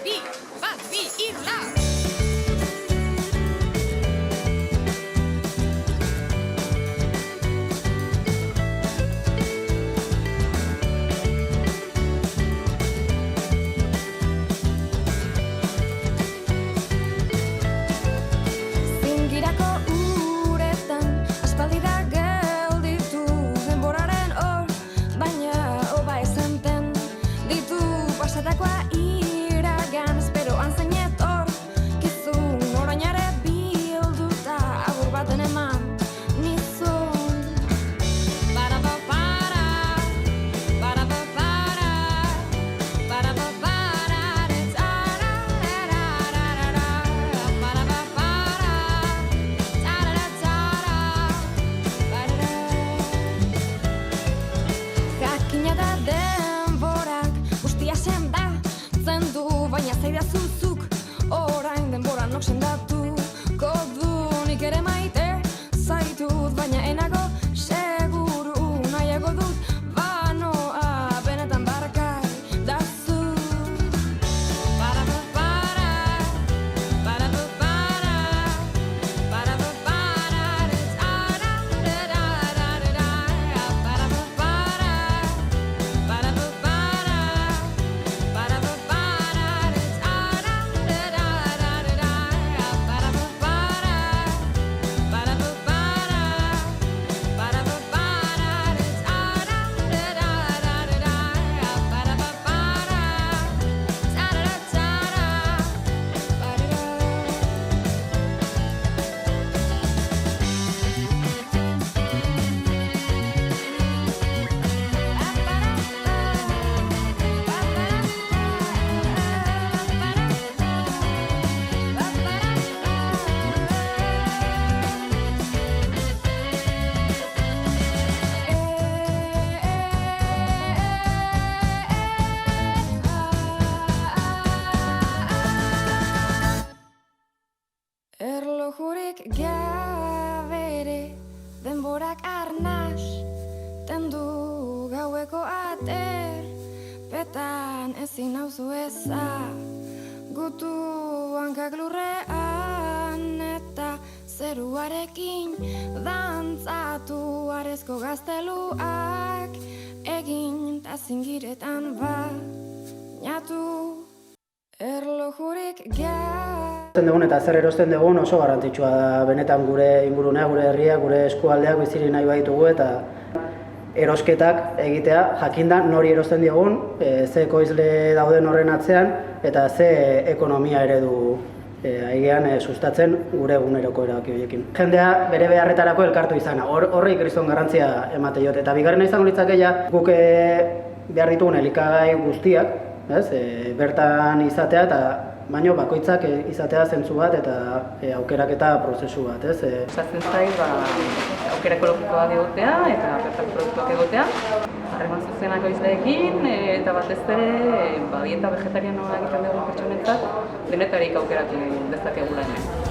bi, bat, bi, hiru, lau. Zingirako uretan aspaldi da gelditu denboraren hor, baina hoba esanten ditu pasatakoa iragan esperoan zainet hor, kizun orainare bilduta agur baten eman nizun. Para-pa-para, para-pa-para, para-pa-para, tararararara, para-pa-para, tararatara, parara. Jakina da denborak guztia sendatzen du, baina zaidazu zuk orain denbora nok sendatuko du. Nik ere maite zaitut, baina enago seguru nahiago dut banoa benetan barkai dazu. Para-pa-para, para-pa-para, para-pa-para, tararararara, para-pa-para, para-pa-para, para-pa-para, tararararara, para-pa-para, Erlojurik gabere denborak arnas tendu gaueko ater petan ezin nauzu ezagutu hankak lurrean eta zeruarekin dantzatu arezko gazteluak egin ta zingiretan bainatu. Erlojurik Erosten dugun eta zer erosten dugun oso garrantzitsua da benetan gure ingurunea, gure herria, gure eskualdeak biziri nahi baditugu eta erosketak egitea jakinda nori erosten diogun, ze ekoizle dauden horren atzean eta ze ekonomia eredu aigean sustatzen gure eguneroko erabaki horiekin. Jendea bere beharretarako elkartu izana, horri kriston garrantzia emate jot. Eta bigarrena izango litzateke guk behar ditugun elikagai guztiak, bertan izatea eta baino bakoitzak izatea zentzu bat eta aukeraketa prozesu bat. Gustatzen zait aukera ekologikoa egotea eta bertako produktuak egotea, harreman zuzenak ekoizleekin eta batez ere dieta vegetarianoa egiten dugun pertsonentzat denetarik aukeratu dezakegula hemen.